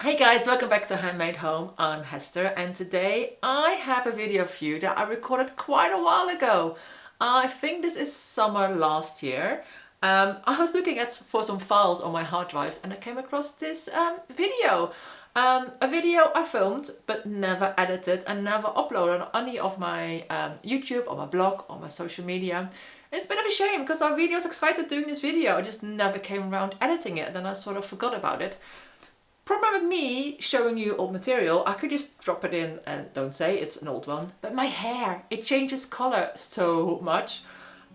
Hey guys, welcome back to Handmade Home. I'm Hester and today I have a video for you that I recorded quite a while ago. I think this is summer last year. I was looking for some files on my hard drives and I came across this video. A video I filmed but never edited and never uploaded on any of my YouTube or my blog or my social media. It's a bit of a shame because I really was excited doing this video. I just never came around editing it and then I sort of forgot about it. Problem with me showing you old material, I could just drop it in and don't say it's an old one. But my hair, it changes color so much.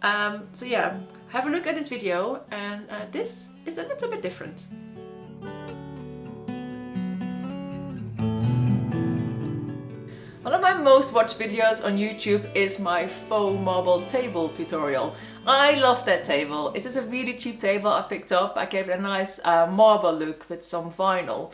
So yeah, have a look at this video and this is a little bit different. One of my most watched videos on YouTube is my faux marble table tutorial. I love that table. It's just a really cheap table I picked up. I gave it a nice marble look with some vinyl.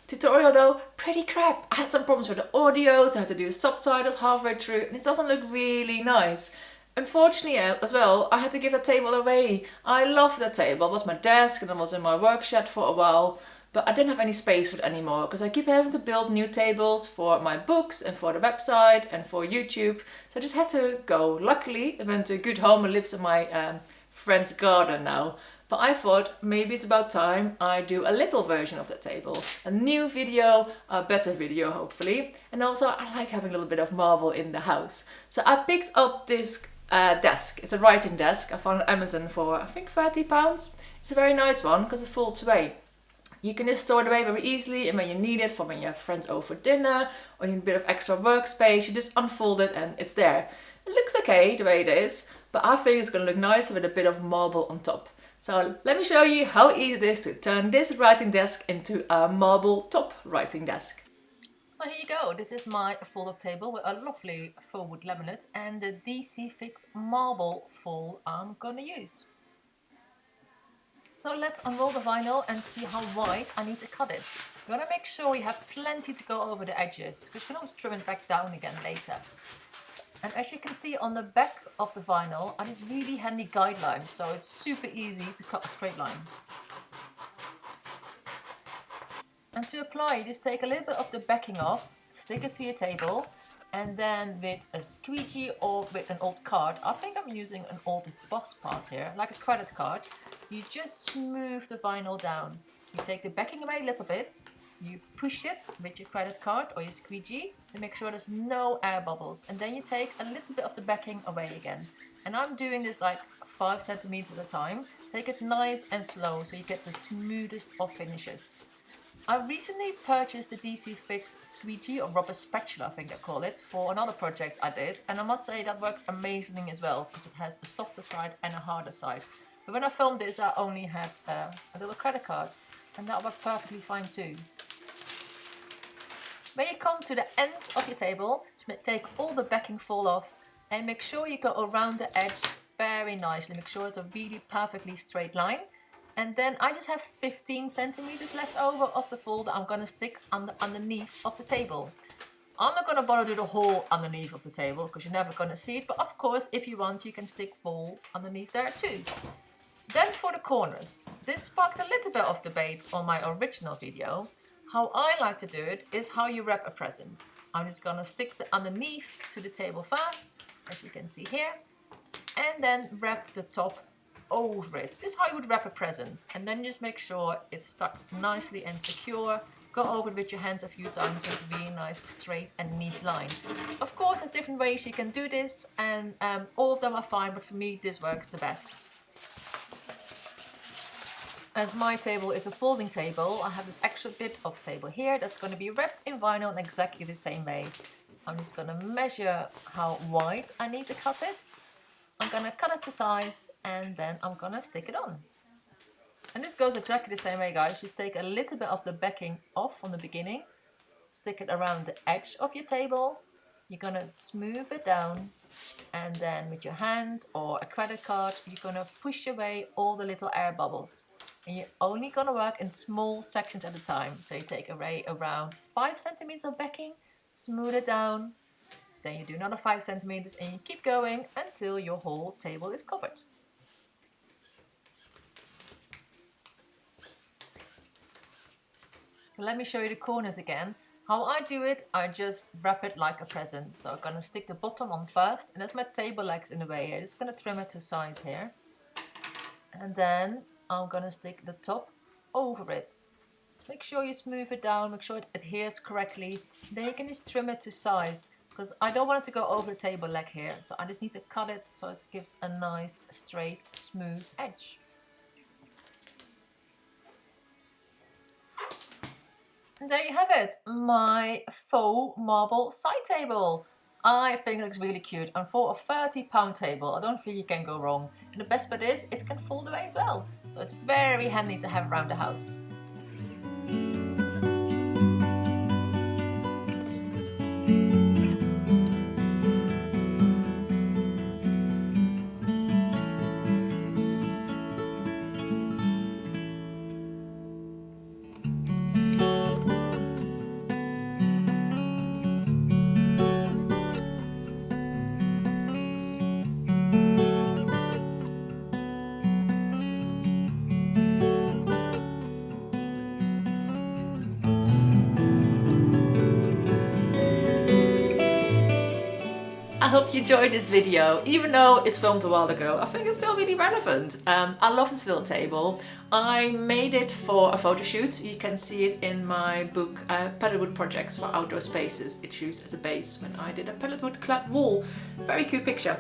Tutorial though, pretty crap. I had some problems with the audio, so I had to do subtitles halfway through and it doesn't look really nice. Unfortunately as well, I had to give the table away. I love the table. It was my desk and it was in my work shed for a while. But I didn't have any space for it anymore because I keep having to build new tables for my books and for the website and for YouTube. So I just had to go. Luckily, it went to a good home and lives in my friend's garden now. But I thought maybe it's about time I do a little version of that table. A new video, a better video hopefully. And also I like having a little bit of marble in the house. So I picked up this desk. It's a writing desk. I found it on Amazon for I think £30. It's a very nice one because it folds away. You can just store it away very easily and when you need it for when you have friends over for dinner or you need a bit of extra workspace, you just unfold it and it's there. It looks okay the way it is, but I think it's going to look nicer with a bit of marble on top. So let me show you how easy it is to turn this writing desk into a marble top writing desk. So here you go, this is my fold-up table with a lovely faux wood laminate and the DC Fix marble fold I'm going to use. So let's unroll the vinyl and see how wide I need to cut it. You want to make sure you have plenty to go over the edges, because you can always trim it back down again later. And as you can see on the back of the vinyl are these really handy guidelines, so it's super easy to cut a straight line. And to apply, you just take a little bit of the backing off, stick it to your table, and then with a squeegee or with an old card, I think I'm using an old bus pass here, like a credit card, you just smooth the vinyl down. You take the backing away a little bit, you push it with your credit card or your squeegee to make sure there's no air bubbles, and then you take a little bit of the backing away again. And I'm doing this like 5 centimeters at a time. Take it nice and slow so you get the smoothest of finishes. I recently purchased the DC Fix squeegee or rubber spatula, I think they call it, for another project I did, and I must say that works amazingly as well because it has a softer side and a harder side. But when I filmed this I only had a little credit card and that worked perfectly fine too. When you come to the end of your table, take all the backing fold off and make sure you go around the edge very nicely. Make sure it's a really perfectly straight line. And then I just have 15 centimeters left over of the fold that I'm going to stick underneath of the table. I'm not going to bother do the whole underneath of the table because you're never going to see it. But of course, if you want, you can stick full underneath there too. Then for the corners. This sparked a little bit of debate on my original video. How I like to do it is how you wrap a present. I'm just going to stick the underneath to the table first, as you can see here. And then wrap the top over it. This is how you would wrap a present, and then just make sure it's stuck nicely and secure. Go over it with your hands a few times so it's a really nice straight and neat line. Of course there's different ways you can do this and all of them are fine, but for me this works the best. As my table is a folding table, I have this extra bit of table here that's going to be wrapped in vinyl in exactly the same way. I'm just going to measure how wide I need to cut it. I'm going to cut it to size and then I'm going to stick it on. And this goes exactly the same way, guys. Just take a little bit of the backing off from the beginning, stick it around the edge of your table. You're going to smooth it down and then with your hand or a credit card, you're going to push away all the little air bubbles. And you're only going to work in small sections at a time. So you take away around 5 centimeters of backing, smooth it down. Then you do another 5 centimeters and you keep going until your whole table is covered. So let me show you the corners again. How I do it, I just wrap it like a present. So I'm gonna stick the bottom on first, and there's my table legs in the way here. Just gonna trim it to size here. And then I'm gonna stick the top over it. So make sure you smooth it down, make sure it adheres correctly. Then you can just trim it to size, because I don't want it to go over the table leg here. So I just need to cut it so it gives a nice, straight, smooth edge. And there you have it, my faux marble side table. I think it looks really cute, and for a £30 table, I don't think you can go wrong. And the best part is, it can fold away as well. So it's very handy to have around the house. I hope you enjoyed this video. Even though it's filmed a while ago, I think it's still really relevant. I love this little table. I made it for a photo shoot. You can see it in my book, Pallet Wood Projects for Outdoor Spaces. It's used as a base when I did a pallet wood clad wall. Very cute picture.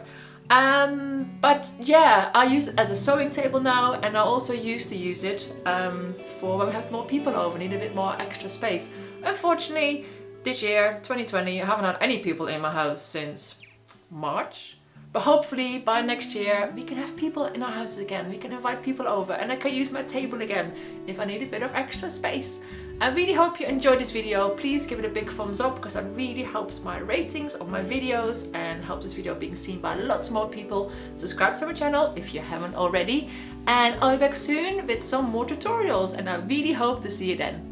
But yeah, I use it as a sewing table now, and I also used to use it for when we have more people over, need a bit more extra space. Unfortunately, this year, 2020, I haven't had any people in my house since March, but hopefully by next year we can have people in our houses again. We can invite people over and I can use my table again if I need a bit of extra space. I really hope you enjoyed this video. Please give it a big thumbs up, because that really helps my ratings of my videos and helps this video being seen by lots more people. Subscribe to my channel if you haven't already, and I'll be back soon with some more tutorials, and I really hope to see you then.